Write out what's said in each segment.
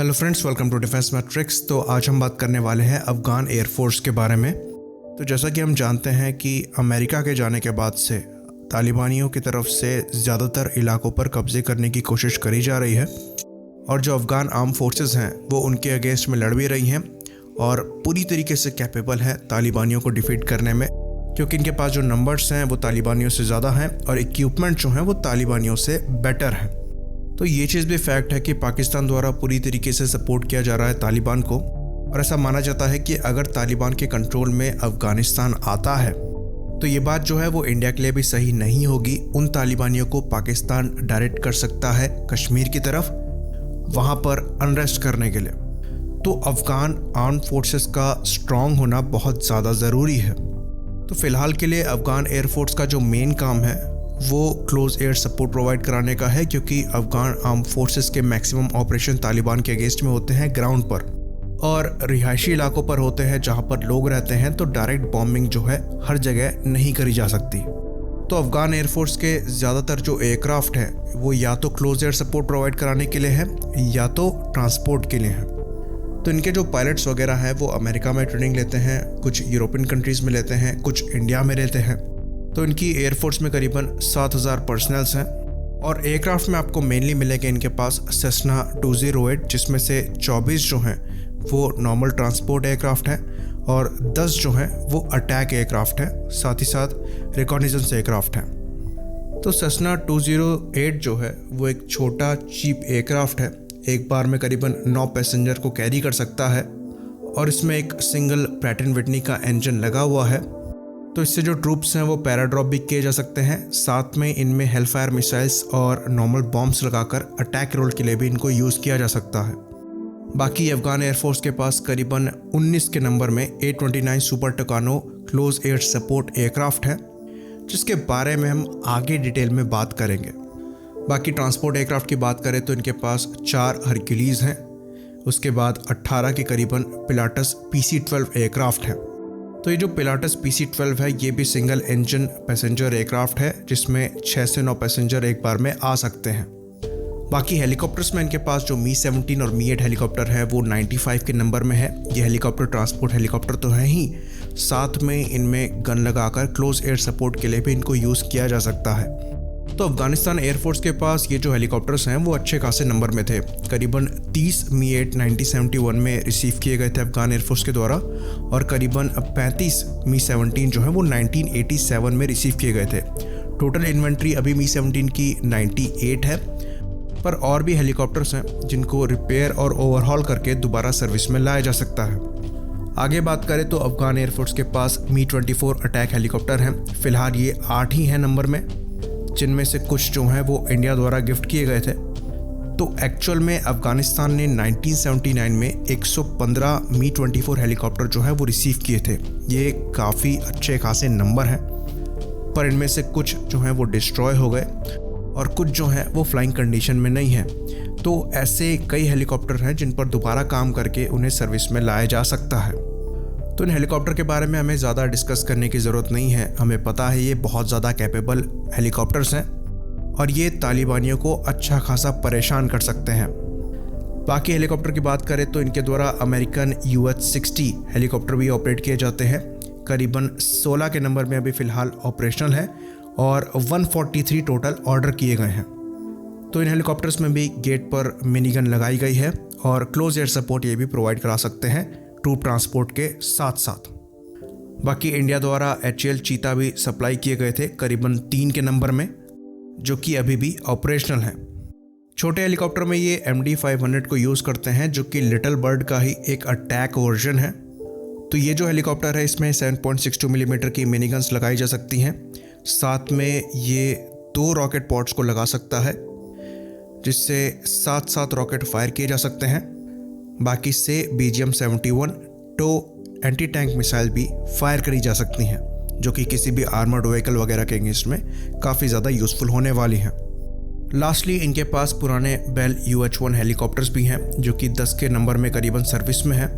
Hello friends, welcome to defence matrix. तो आज हम बात करने वाले हैं अफ़गान एयरफोर्स के बारे में। तो जैसा कि हम जानते हैं कि अमेरिका के जाने के बाद से तालिबानियों की तरफ से ज़्यादातर इलाकों पर कब्ज़े करने की कोशिश करी जा रही है और जो अफ़गान आर्म फोर्सेस हैं वो उनके अगेंस्ट में लड़ भी रही हैं और पूरी तरीके से कैपेबल है तालिबानियों को डिफीट करने में, क्योंकि इनके पास जो नंबर्स हैं वो तालिबानियों से ज़्यादा हैं और इक्विपमेंट जो हैं वो तालिबानियों से बेटर हैं। तो ये चीज़ भी फैक्ट है कि पाकिस्तान द्वारा पूरी तरीके से सपोर्ट किया जा रहा है तालिबान को, और ऐसा माना जाता है कि अगर तालिबान के कंट्रोल में अफ़गानिस्तान आता है तो ये बात जो है वो इंडिया के लिए भी सही नहीं होगी। उन तालिबानियों को पाकिस्तान डायरेक्ट कर सकता है कश्मीर की तरफ, वहाँ पर अनरेस्ट करने के लिए। तो अफ़गान आर्म फोर्सेस का स्ट्रॉन्ग होना बहुत ज़्यादा ज़रूरी है। तो फ़िलहाल के लिए अफ़गान एयरफोर्स का जो मेन काम है वो क्लोज एयर सपोर्ट प्रोवाइड कराने का है, क्योंकि अफ़गान आर्म फोर्सेस के मैक्सिमम ऑपरेशन तालिबान के अगेंस्ट में होते हैं ग्राउंड पर और रिहायशी इलाकों पर होते हैं जहां पर लोग रहते हैं। तो डायरेक्ट बॉम्बिंग जो है हर जगह नहीं करी जा सकती। तो अफ़गान एयरफोर्स के ज़्यादातर जो एयरक्राफ्ट है वो या तो क्लोज एयर सपोर्ट प्रोवाइड कराने के लिए है या तो ट्रांसपोर्ट के लिए है। तो इनके जो पायलट्स वगैरह हैं वो अमेरिका में ट्रेनिंग लेते हैं, कुछ यूरोपियन कंट्रीज़ में लेते हैं, कुछ इंडिया में लेते हैं। तो इनकी एयरफोर्स में करीबन 7,000 पर्सनल्स हैं और एयरक्राफ्ट में आपको मेनली मिलेंगे इनके पास सेस्ना 208, जिसमें से 24 जो हैं वो नॉर्मल ट्रांसपोर्ट एयरक्राफ्ट हैं और 10 जो हैं वो अटैक एयरक्राफ्ट हैं, साथ ही साथ रिकॉग्निजेंस एयरक्राफ्ट हैं। तो सेस्ना 208 जो है वो एक छोटा चीप एयरक्राफ्ट है, एक बार में करीबन 9 पैसेंजर को कैरी कर सकता है और इसमें एक सिंगल प्रैट एंड विटनी का इंजन लगा हुआ है। तो इससे जो ट्रूप्स हैं वो पैराड्रॉप भी किए जा सकते हैं। साथ में इनमें हेलफायर मिसाइल्स और नॉर्मल बॉम्ब्स लगाकर अटैक रोल के लिए भी इनको यूज़ किया जा सकता है। बाकी अफ़गान एयरफोर्स के पास करीबन 19 के नंबर में A-29 super Tucano close air support aircraft है, जिसके बारे में हम आगे डिटेल में बात करेंगे। बाकी ट्रांसपोर्ट एयरक्राफ्ट की बात करें तो इनके पास 4 हरक्यूलीज़ हैं, उसके बाद 18 के करीबन पिलाटस PC-12 एयरक्राफ्ट है। तो ये जो पिलाटस PC-12 है ये भी सिंगल इंजन पैसेंजर एयरक्राफ्ट है, जिसमें 6 से 9 पैसेंजर एक बार में आ सकते हैं। बाकी हेलीकॉप्टर्स में इनके पास जो Mi-17 और Mi-8 हेलीकॉप्टर है वो 95 के नंबर में है। ये हेलीकॉप्टर ट्रांसपोर्ट हेलीकॉप्टर तो है ही, साथ में इनमें गन लगाकर क्लोज एयर सपोर्ट के लिए भी इनको यूज़ किया जा सकता है। तो अफ़गानिस्तान एयरफोर्स के पास ये जो हेलीकॉप्टर्स हैं वो अच्छे खासे नंबर में थे। करीबन 30 Mi-8 1971 में रिसीव किए गए थे अफ़गान एयरफोर्स के द्वारा और करीबन 35 Mi-17 जो है वो 1987 में रिसीव किए गए थे। टोटल इन्वेंट्री अभी Mi-17 की 98 है, पर और भी हेलीकॉप्टर्स हैं जिनको रिपेयर और ओवरहॉल करके दोबारा सर्विस में लाया जा सकता है। आगे बात करें तो अफ़गान एयरफोर्स के पास Mi-24 अटैक हेलीकॉप्टर हैं। फ़िलहाल ये 8 ही हैं नंबर में, जिनमें से कुछ जो हैं वो इंडिया द्वारा गिफ्ट किए गए थे। तो एक्चुअल में अफ़गानिस्तान ने 1979 में 115 Mi-24 हेलीकॉप्टर जो है वो रिसीव किए थे। ये काफ़ी अच्छे खासे नंबर हैं, पर इनमें से कुछ जो हैं वो डिस्ट्रॉय हो गए और कुछ जो हैं वो फ्लाइंग कंडीशन में नहीं हैं। तो ऐसे कई हेलीकॉप्टर हैं जिन पर दोबारा काम करके उन्हें सर्विस में लाया जा सकता है। तो इन हेलीकॉप्टर के बारे में हमें ज़्यादा डिस्कस करने की ज़रूरत नहीं है, हमें पता है ये बहुत ज़्यादा कैपेबल हेलीकॉप्टर्स हैं और ये तालिबानियों को अच्छा खासा परेशान कर सकते हैं। बाकी हेलीकॉप्टर की बात करें तो इनके द्वारा अमेरिकन UH-60 हेलीकॉप्टर भी ऑपरेट किए जाते हैं। करीबन 16 के नंबर में अभी फ़िलहाल ऑपरेशनल है और 143 टोटल ऑर्डर किए गए हैं। तो इन हेलीकॉप्टर्स में भी गेट पर मिनी गन लगाई गई है और क्लोज एयर सपोर्ट ये भी प्रोवाइड करा सकते हैं ट्रूप ट्रांसपोर्ट के साथ साथ। बाकी इंडिया द्वारा HAL चीता भी सप्लाई किए गए थे करीबन 3 के नंबर में, जो कि अभी भी ऑपरेशनल हैं। छोटे हेलीकॉप्टर में ये MD-500 को यूज़ करते हैं, जो कि लिटिल बर्ड का ही एक अटैक वर्जन है। तो ये जो हेलीकॉप्टर है इसमें 7.62 मिलीमीटर की मिनी गन्स लगाई जा सकती हैं। साथ में ये 2 रॉकेट पॉड्स को लगा सकता है, जिससे 7 रॉकेट फायर किए जा सकते हैं। बाकी से BGM-71 टो एंटी टैंक मिसाइल भी फायर करी जा सकती हैं, जो कि किसी भी आर्मर्ड व्हीकल वगैरह के अगेंस्ट में काफ़ी ज़्यादा यूज़फुल होने वाली हैं। लास्टली इनके पास पुराने बेल UH-1 हेलीकॉप्टर्स भी हैं, जो कि 10 के नंबर में करीबन सर्विस में हैं।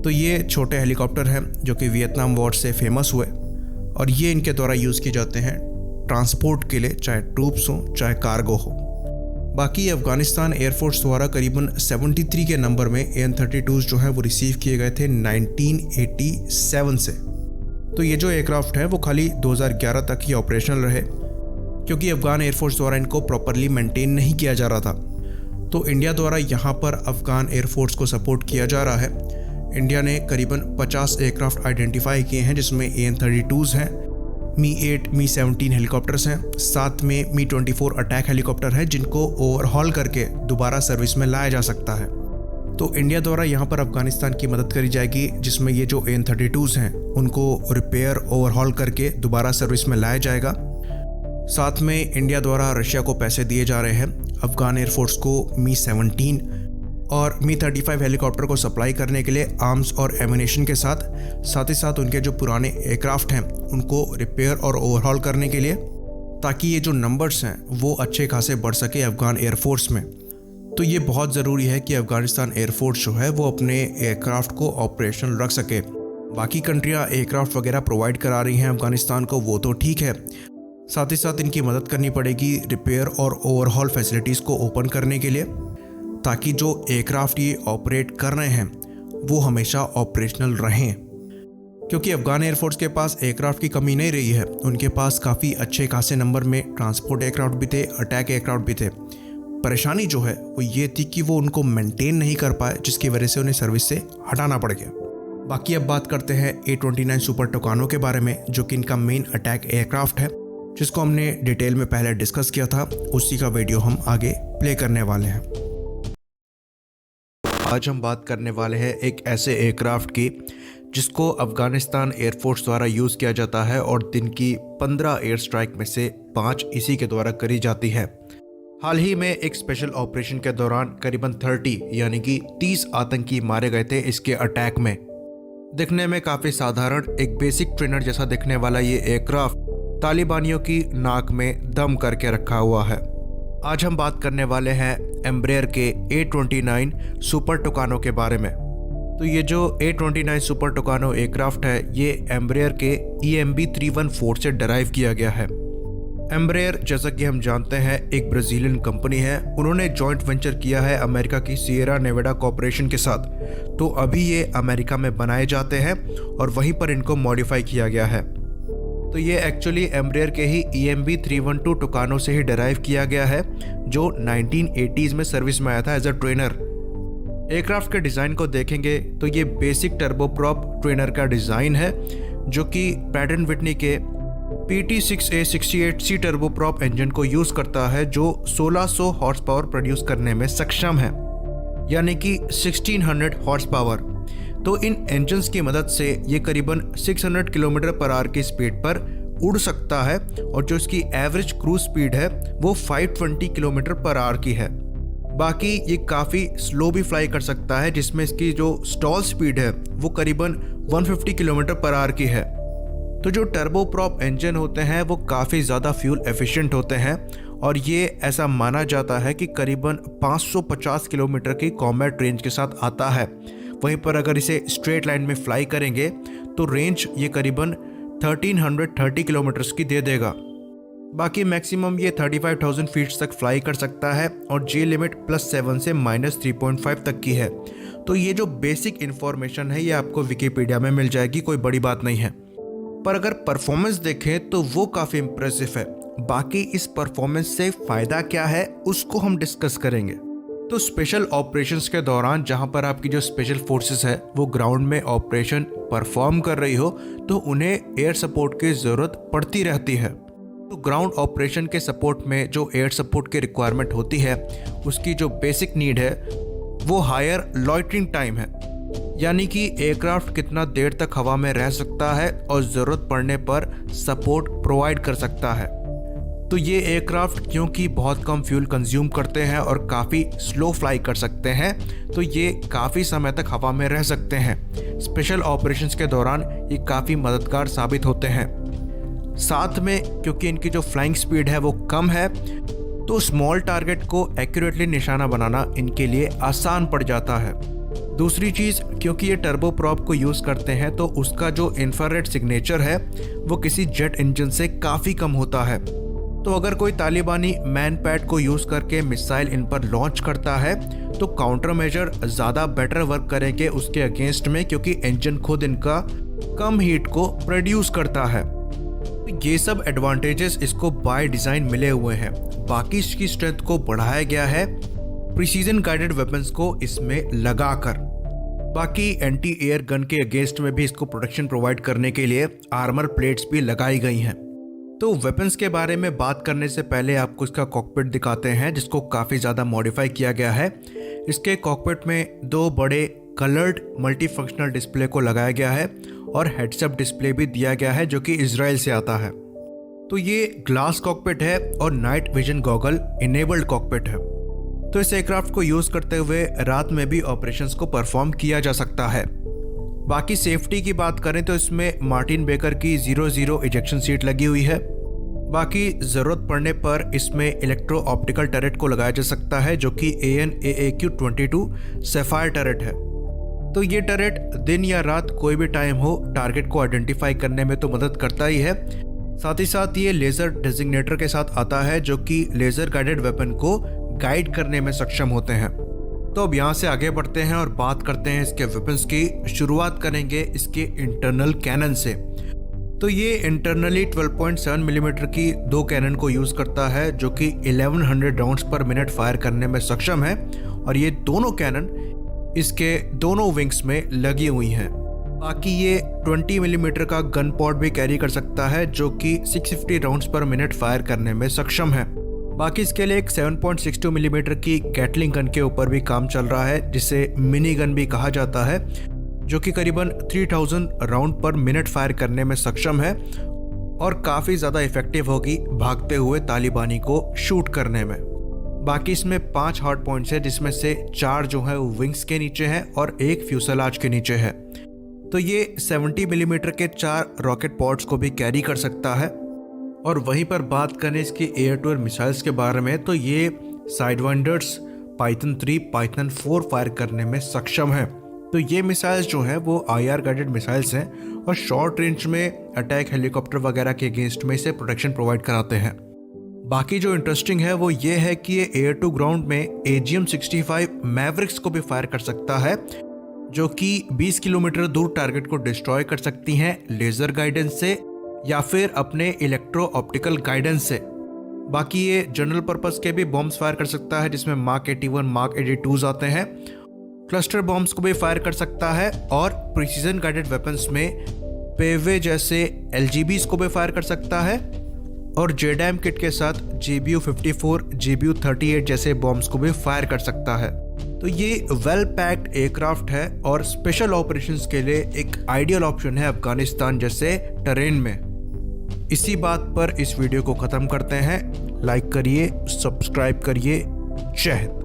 तो ये छोटे हेलीकॉप्टर हैं जो कि वियतनाम वॉर से फेमस हुए और ये इनके द्वारा यूज़ किए जाते हैं ट्रांसपोर्ट के लिए, चाहे ट्रूप्स हो चाहे कार्गो हो। बाकी अफ़गानिस्तान एयरफोर्स द्वारा करीबन 73 के नंबर में AN-32 जो है वो रिसीव किए गए थे 1987 से। तो ये जो एयरक्राफ्ट है वो खाली 2011 तक ही ऑपरेशनल रहे, क्योंकि अफ़गान एयरफोर्स द्वारा इनको प्रॉपरली मेंटेन नहीं किया जा रहा था। तो इंडिया द्वारा यहाँ पर अफ़गान एयरफोर्स को सपोर्ट किया जा रहा है। इंडिया ने करीबन 50 एयरक्राफ्ट आइडेंटिफाई किए हैं, जिसमें AN-32 हैं, Mi-8, Mi-17 हेलीकॉप्टर्स हैं, साथ में Mi-24 अटैक हेलीकॉप्टर है जिनको ओवरहॉल करके दोबारा सर्विस में लाया जा सकता है। तो इंडिया द्वारा यहाँ पर अफ़गानिस्तान की मदद करी जाएगी, जिसमें ये जो AN-32 हैं उनको रिपेयर ओवरहॉल करके दोबारा सर्विस में लाया जाएगा। साथ में इंडिया द्वारा रशिया को पैसे दिए जा रहे हैं अफ़गान एयरफोर्स को Mi-17 और Mi-35 हेलीकॉप्टर को सप्लाई करने के लिए आर्म्स और एमिनेशन के साथ ही साथ उनके जो पुराने एयरक्राफ्ट हैं उनको रिपेयर और ओवरहॉल करने के लिए, ताकि ये जो नंबर्स हैं वो अच्छे खासे बढ़ सके अफ़गान एयरफोर्स में। तो ये बहुत ज़रूरी है कि अफ़गानिस्तान एयरफोर्स जो है वो अपने एयरक्राफ्ट को ऑपरेशनल रख सके। बाकी कंट्रियाँ एयरक्राफ्ट वगैरह प्रोवाइड करा रही हैं अफ़गानिस्तान को, वो तो ठीक है, साथ ही साथ इनकी मदद करनी पड़ेगी रिपेयर और ओवरहॉल फैसिलिटीज़ को ओपन करने के लिए, ताकि जो एयरक्राफ्ट ये ऑपरेट कर रहे हैं वो हमेशा ऑपरेशनल रहें। क्योंकि अफ़गान एयरफोर्स के पास एयरक्राफ्ट की कमी नहीं रही है, उनके पास काफ़ी अच्छे खासे नंबर में ट्रांसपोर्ट एयरक्राफ्ट भी थे, अटैक एयरक्राफ्ट भी थे। परेशानी जो है वो ये थी कि वो उनको मेंटेन नहीं कर पाए, जिसकी वजह से उन्हें सर्विस से हटाना पड़ गया। बाकी अब बात करते हैं A-29 सुपर टुकानो के बारे में, जो कि इनका मेन अटैक एयरक्राफ्ट है, जिसको हमने डिटेल में पहले डिस्कस किया था। उसी का वीडियो हम आगे प्ले करने वाले हैं। आज हम बात करने वाले हैं एक ऐसे एयरक्राफ्ट की जिसको अफ़गानिस्तान एयरफोर्स द्वारा यूज़ किया जाता है और दिन की 15 एयर स्ट्राइक में से 5 इसी के द्वारा करी जाती है। हाल ही में एक स्पेशल ऑपरेशन के दौरान करीबन 30 यानी कि 30 आतंकी मारे गए थे इसके अटैक में। दिखने में काफ़ी साधारण एक बेसिक ट्रेनर जैसा दिखने वाला ये एयरक्राफ्ट तालिबानियों की नाक में दम करके रखा हुआ है। आज हम बात करने वाले हैं एम्ब्रेयर के A-29 सुपर टुकानो के बारे में। तो ये जो A-29 सुपर टुकानो एयरक्राफ्ट है ये एम्ब्रेयर के EMB 314 से डराइव किया गया है। एम्ब्रेयर जैसा कि हम जानते हैं एक ब्राज़ीलियन कंपनी है, उन्होंने जॉइंट वेंचर किया है अमेरिका की सिएरा नेवाडा कॉर्पोरेशन के साथ। तो अभी ये अमेरिका में बनाए जाते हैं और वहीं पर इनको मॉडिफाई किया गया है। तो ये एक्चुअली एम्ब्रेयर के ही EMB 312 टुकानो से ही डराइव किया गया है, जो 1980s में सर्विस में आया था एज अ ट्रेनर। एयरक्राफ्ट के डिज़ाइन को देखेंगे तो ये बेसिक टर्बोप्रॉप ट्रेनर का डिज़ाइन है, जो कि पैट एंड विटनी के PT-6A68C टर्बोप्रॉप इंजन को यूज़ करता है, जो 1600 हॉर्स पावर प्रोड्यूस करने में सक्षम है, यानी कि 1600 हॉर्स पावर। तो इन इंजन्स की मदद से ये करीबन 600 किलोमीटर पर आवर की स्पीड पर उड़ सकता है और जो इसकी एवरेज क्रूज स्पीड है वो 520 किलोमीटर पर आवर की है। बाकी ये काफ़ी स्लो भी फ्लाई कर सकता है, जिसमें इसकी जो स्टॉल स्पीड है वो करीबन 150 किलोमीटर पर आवर की है। तो जो टर्बोप्रॉप इंजन होते हैं वो काफ़ी ज़्यादा फ्यूल एफिशिएंट होते हैं और ये ऐसा माना जाता है कि करीबन 550 किलोमीटर की कॉम्बैट रेंज के साथ आता है। वहीं पर अगर इसे स्ट्रेट लाइन में फ्लाई करेंगे तो रेंज ये करीबन 1330 किलोमीटर्स की दे देगा। बाकी मैक्सिमम ये 35,000 फीट तक फ्लाई कर सकता है और जी लिमिट +7 से -3.5 तक की है। तो ये जो बेसिक इन्फॉर्मेशन है ये आपको विकिपीडिया में मिल जाएगी, कोई बड़ी बात नहीं है। पर अगर परफॉर्मेंस देखें तो वो काफ़ी इम्प्रेसिव है। बाकी इस परफॉर्मेंस से फ़ायदा क्या है उसको हम डिस्कस करेंगे। तो स्पेशल ऑपरेशंस के दौरान जहां पर आपकी जो स्पेशल फोर्सेस है वो ग्राउंड में ऑपरेशन परफॉर्म कर रही हो तो उन्हें एयर सपोर्ट की ज़रूरत पड़ती रहती है। तो ग्राउंड ऑपरेशन के सपोर्ट में जो एयर सपोर्ट की रिक्वायरमेंट होती है उसकी जो बेसिक नीड है वो हायर लॉइटरिंग टाइम है, यानी कि एयरक्राफ्ट कितना देर तक हवा में रह सकता है और ज़रूरत पड़ने पर सपोर्ट प्रोवाइड कर सकता है। तो ये एयरक्राफ्ट क्योंकि बहुत कम फ्यूल कंज्यूम करते हैं और काफ़ी स्लो फ्लाई कर सकते हैं तो ये काफ़ी समय तक हवा में रह सकते हैं। स्पेशल ऑपरेशंस के दौरान ये काफ़ी मददगार साबित होते हैं। साथ में क्योंकि इनकी जो फ्लाइंग स्पीड है वो कम है तो स्मॉल टारगेट को एक्यूरेटली निशाना बनाना इनके लिए आसान पड़ जाता है। दूसरी चीज़, क्योंकि ये टर्बोप्रॉप को यूज़ करते हैं तो उसका जो इंफ्रारेड सिग्नेचर है वो किसी जेट इंजन से काफ़ी कम होता है। तो अगर कोई तालिबानी मैन पैड को यूज करके मिसाइल इन पर लॉन्च करता है तो काउंटर मेजर ज़्यादा बेटर वर्क करेंगे उसके अगेंस्ट में, क्योंकि इंजन खुद इनका कम हीट को प्रोड्यूस करता है। ये सब एडवांटेजेस इसको बाय डिज़ाइन मिले हुए हैं। बाकी इसकी स्ट्रेंथ को बढ़ाया गया है प्रिसीजन गाइडेड वेपन्स को इसमें लगाकर। बाकी एंटी एयर गन के अगेंस्ट में भी इसको प्रोटेक्शन प्रोवाइड करने के लिए आर्मर प्लेट्स भी लगाई गई हैं। तो वेपन्स के बारे में बात करने से पहले आपको इसका कॉकपिट दिखाते हैं, जिसको काफ़ी ज़्यादा मॉडिफाई किया गया है। इसके कॉकपिट में 2 बड़े कलर्ड मल्टीफंक्शनल डिस्प्ले को लगाया गया है और हेड्सअप डिस्प्ले भी दिया गया है जो कि इजराइल से आता है। तो ये ग्लास कॉकपिट है और night vision goggle enabled cockpit है। तो इस एयरक्राफ्ट को यूज़ करते हुए रात में भी ऑपरेशंस को परफॉर्म किया जा सकता है। बाकी सेफ्टी की बात करें तो इसमें मार्टिन बेकर की 00 इजेक्शन सीट लगी हुई है। बाकी ज़रूरत पड़ने पर इसमें इलेक्ट्रो ऑप्टिकल टरेट को लगाया जा सकता है जो कि AN/AAQ-22 सैफायर टरेट है। तो ये टरेट दिन या रात कोई भी टाइम हो टारगेट को आइडेंटिफाई करने में तो मदद करता ही है, साथ ही साथ ये लेज़र डेजिग्नेटर के साथ आता है जो कि लेज़र गाइडेड वेपन को गाइड करने में सक्षम होते हैं। तो अब यहाँ से आगे बढ़ते हैं और बात करते हैं इसके वेपन्स की। शुरुआत करेंगे इसके इंटरनल कैनन से। तो ये इंटरनली 12.7 मिलीमीटर की 2 कैनन को यूज़ करता है जो कि 1100 राउंड्स पर मिनट फायर करने में सक्षम है और ये दोनों कैनन इसके दोनों विंग्स में लगी हुई हैं। बाकी ये 20 मिलीमीटर का गन पॉड भी कैरी कर सकता है जो कि 650 राउंड्स पर मिनट फायर करने में सक्षम है। बाकी इसके लिए एक 7.62 मिलीमीटर की गैटलिंग गन के ऊपर भी काम चल रहा है जिसे मिनी गन भी कहा जाता है, जो कि करीबन 3000 राउंड पर मिनट फायर करने में सक्षम है और काफ़ी ज़्यादा इफेक्टिव होगी भागते हुए तालिबानी को शूट करने में। बाकी इसमें 5 हार्ड पॉइंट्स है जिसमें से 4 जो है वो विंग्स के नीचे हैं और 1 फ्यूसेलाज के नीचे है। तो ये 70 मिलीमीटर के 4 रॉकेट पॉड्स को भी कैरी कर सकता है। और वहीं पर बात करें इसकी एयर टू एयर मिसाइल्स के बारे में तो ये साइडवाइंडर्स, पाइथन 3, पाइथन 4 फायर करने में सक्षम है। तो ये मिसाइल्स जो हैं वो IR गाइडेड मिसाइल्स हैं और शॉर्ट रेंज में अटैक हेलीकॉप्टर वगैरह के अगेंस्ट में इसे प्रोटेक्शन प्रोवाइड कराते हैं। बाकी जो इंटरेस्टिंग है वो ये है कि ये एयर टू ग्राउंड में AGM-65 मैवरिक्स को भी फायर कर सकता है जो कि 20 किलोमीटर दूर टारगेट को डिस्ट्रॉय कर सकती हैं लेज़र गाइडेंस से या फिर अपने इलेक्ट्रो ऑप्टिकल गाइडेंस से। बाकी ये जनरल पर्पस के भी बॉम्ब्स फायर कर सकता है जिसमें मार्क 81, मार्क 82 आते हैं। क्लस्टर बॉम्ब्स को भी फायर कर सकता है और प्रिसीजन गाइडेड वेपन्स में पेवे जैसे LGBs को भी फायर कर सकता है और JDAM किट के साथ GBU-54, GBU-38 जैसे बॉम्ब्स को भी फायर कर सकता है। तो ये वेल पैक्ड एयरक्राफ्ट है और स्पेशल ऑपरेशंस के लिए एक आइडियल ऑप्शन है अफगानिस्तान जैसे टेरेन में। इसी बात पर इस वीडियो को ख़त्म करते हैं। लाइक करिए, सब्सक्राइब करिए। जय हिंद।